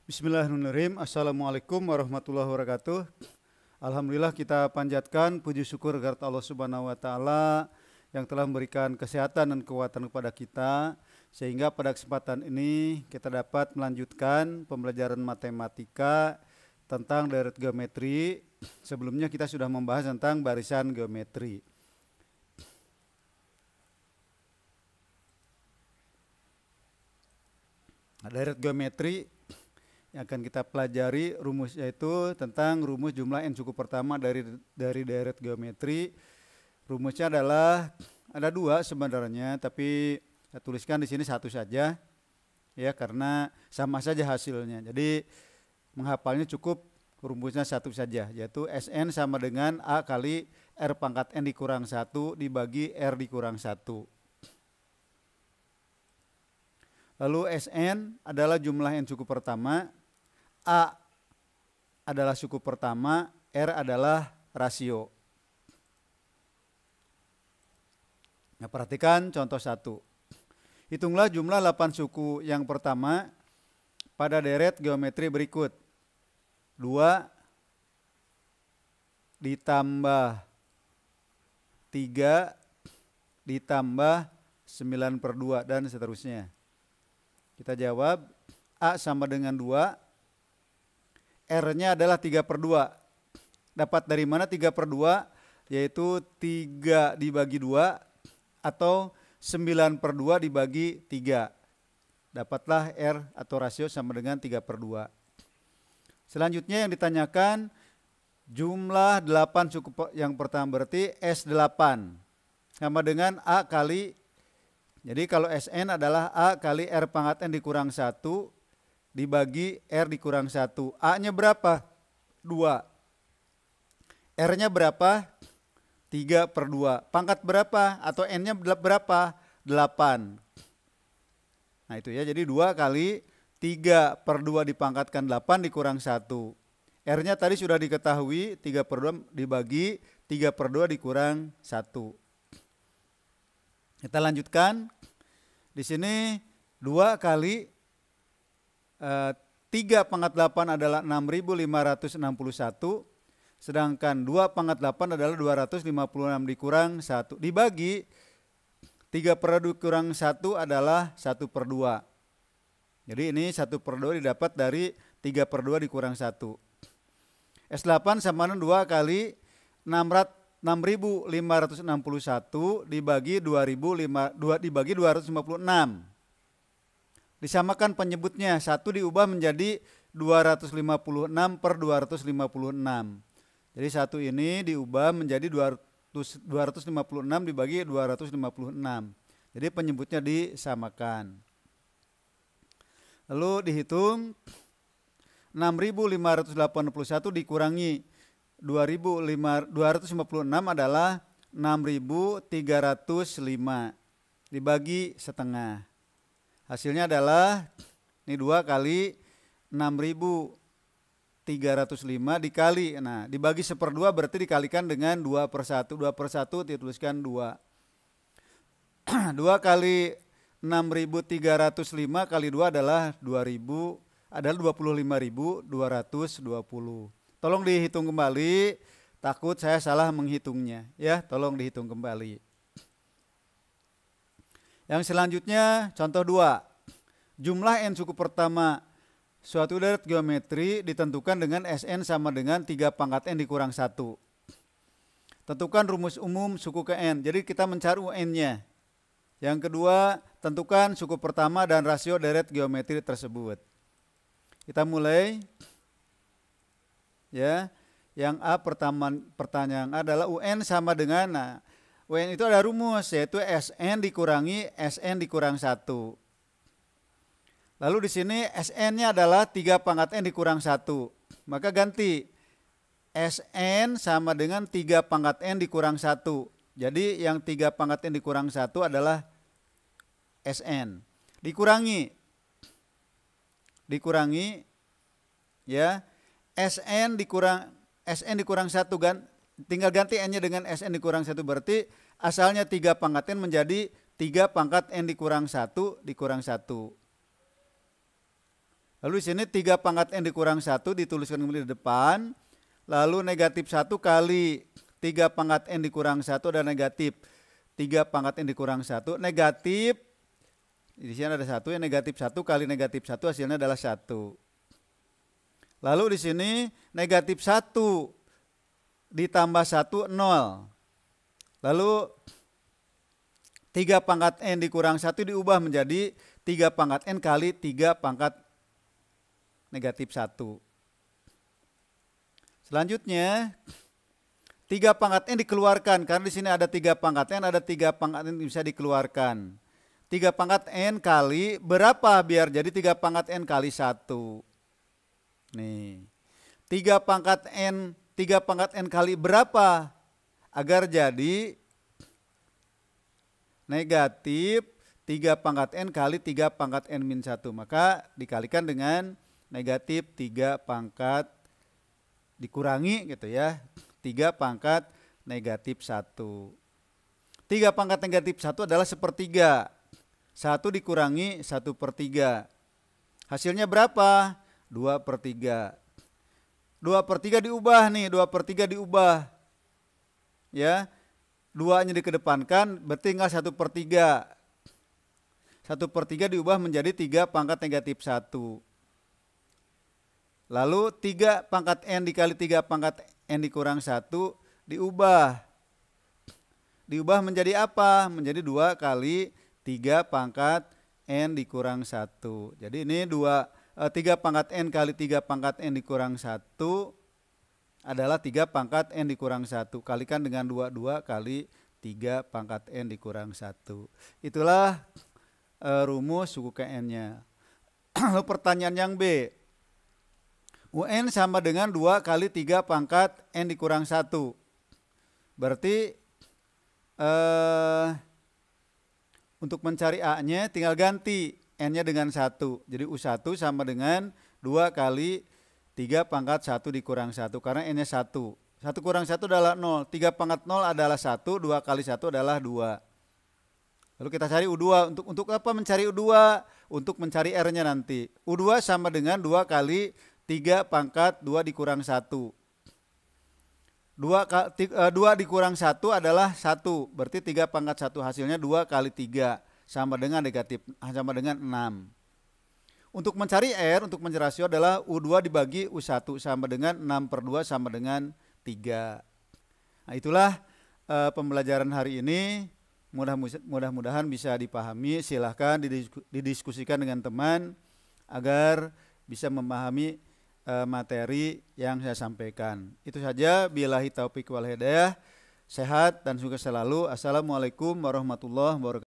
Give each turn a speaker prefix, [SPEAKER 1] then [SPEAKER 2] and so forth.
[SPEAKER 1] Bismillahirrahmanirrahim. Assalamualaikum warahmatullahi wabarakatuh. Alhamdulillah kita panjatkan puji syukur kepada Allah Subhanahu wa taala yang telah memberikan kesehatan dan kekuatan kepada kita sehingga pada kesempatan ini kita dapat melanjutkan pembelajaran matematika tentang deret geometri. Sebelumnya kita sudah membahas tentang barisan geometri. Deret geometri yang akan kita pelajari rumusnya itu tentang rumus jumlah n suku pertama dari deret geometri. Rumusnya adalah ada dua sebenarnya, tapi saya tuliskan di sini satu saja ya karena sama saja hasilnya. Jadi menghafalnya cukup rumusnya satu saja, yaitu Sn sama dengan A kali R pangkat n dikurang 1 dibagi R dikurang 1. Lalu Sn adalah jumlah n suku pertama, A adalah suku pertama, R adalah rasio. Nah, perhatikan contoh 1. Hitunglah jumlah 8 suku yang pertama pada deret geometri berikut. 2 ditambah 3 ditambah 9/2 dan seterusnya. Kita jawab A sama dengan 2. R-nya adalah 3/2. Dapat dari mana 3/2? Yaitu 3 dibagi 2 atau 9/2 dibagi 3. Dapatlah R atau rasio sama dengan 3/2. Selanjutnya yang ditanyakan jumlah 8 suku yang pertama, berarti S8 sama dengan A kali, jadi kalau Sn adalah A kali R pangkat n dikurang 1 dibagi R dikurang 1. A-nya berapa? 2. R-nya berapa? 3/2. Pangkat berapa? Atau N-nya berapa? 8. Nah itu ya, jadi 2 kali 3/2 dipangkatkan 8 dikurang 1. R-nya tadi sudah diketahui, 3/2 dibagi 3/2 dikurang 1. Kita lanjutkan. Di sini 2 kali 3 pangkat 8 adalah 6.561, sedangkan 2 pangkat 8 adalah 256 dikurang 1. Dibagi 3/2 dikurang 1 adalah 1/2. Jadi ini 1/2 didapat dari 3/2 dikurang 1. S8 sama dengan 2 kali 6.561 dibagi 256. Disamakan penyebutnya, 1 diubah menjadi 256/256. Jadi 1 ini diubah menjadi 256 dibagi 256. Jadi penyebutnya disamakan. Lalu dihitung 6.581 dikurangi 256 adalah 6.305 dibagi setengah. Hasilnya adalah ini 2 kali 6.305 dikali, nah dibagi 1/2 berarti dikalikan dengan 2/1. 2/1 dituliskan 2. 2 kali 6.305 kali 2 adalah 2.000, adalah 25.220. Tolong dihitung kembali, takut saya salah menghitungnya ya, tolong dihitung kembali. Yang selanjutnya contoh 2. Jumlah n suku pertama suatu deret geometri ditentukan dengan Sn sama dengan 3 pangkat n dikurang 1. Tentukan rumus umum suku ke n. Jadi kita mencari UN-nya. Yang kedua, tentukan suku pertama dan rasio deret geometri tersebut. Kita mulai ya. Yang A pertanyaan adalah UN sama dengan, nah UN itu ada rumus, yaitu Sn dikurangi Sn dikurang 1. Lalu di sini Sn-nya adalah 3 pangkat n dikurang 1. Maka ganti Sn sama dengan 3 pangkat n dikurang 1. Jadi yang 3 pangkat n dikurang 1 adalah Sn. Dikurangi ya, Sn dikurang 1 kan. Tinggal ganti n-nya dengan Sn dikurang 1, berarti asalnya 3 pangkat n menjadi 3 pangkat n dikurang 1 dikurang 1. Lalu di sini 3 pangkat N dikurang 1 dituliskan kembali di depan. Lalu negatif 1 kali 3 pangkat N dikurang 1 adalah negatif 3 pangkat N dikurang 1. Negatif, di sini ada 1 ya, negatif 1 kali negatif 1 hasilnya adalah 1. Lalu di sini negatif 1 ditambah 1, 0. Lalu 3 pangkat N dikurang 1 diubah menjadi 3 pangkat N kali 3 pangkat negatif 1. Selanjutnya 3 pangkat N dikeluarkan, karena di sini ada 3 pangkat N, ada 3 pangkat N bisa dikeluarkan. 3 pangkat N kali berapa biar jadi 3 pangkat N kali 1. Nih, 3 pangkat N kali berapa agar jadi negatif 3 pangkat N kali 3 pangkat N min 1. Maka dikalikan dengan negatif 3 pangkat dikurangi gitu ya, 3 pangkat negatif 1. 3 pangkat negatif 1 adalah sepertiga. 1 dikurangi 1/3. Hasilnya berapa? 2/3. 2/3 diubah nih, 2/3 diubah. Ya, 2-nya dikedepankan berarti tinggal 1/3. 1/3 diubah menjadi 3 pangkat negatif 1. Lalu 3 pangkat N dikali 3 pangkat N dikurang 1 diubah. Diubah menjadi apa? Menjadi 2 kali 3 pangkat N dikurang 1. Jadi ini 3 pangkat N kali 3 pangkat N dikurang 1 adalah 3 pangkat N dikurang 1. Kalikan dengan 2 kali 3 pangkat N dikurang 1. Itulah rumus suku KN-nya. Lalu pertanyaan yang B. UN sama dengan 2 kali 3 pangkat N dikurang 1. Berarti untuk mencari A-nya tinggal ganti N-nya dengan 1. Jadi U1 sama dengan 2 kali 3 pangkat 1 dikurang 1. Karena N-nya 1. 1 kurang 1 adalah 0. 3 pangkat 0 adalah 1. 2 kali 1 adalah 2. Lalu kita cari U2. Untuk apa mencari U2? Untuk mencari R-nya nanti. U2 sama dengan 2 kali 3 pangkat 2 dikurang 1. 2 dikurang 1 adalah 1. Berarti 3 pangkat 1 hasilnya 2 kali 3 sama dengan negatif, sama dengan 6. Untuk mencari R, untuk mencari rasio adalah U2 dibagi U1 sama dengan 6/2 sama dengan 3. Nah, itulah pembelajaran hari ini. Mudah-mudahan bisa dipahami. Silahkan didiskusikan dengan teman agar bisa memahami materi yang saya sampaikan. Itu saja, billahi taufiq wal hidayah. Sehat dan sukses selalu. Assalamualaikum warahmatullahi wabarakatuh.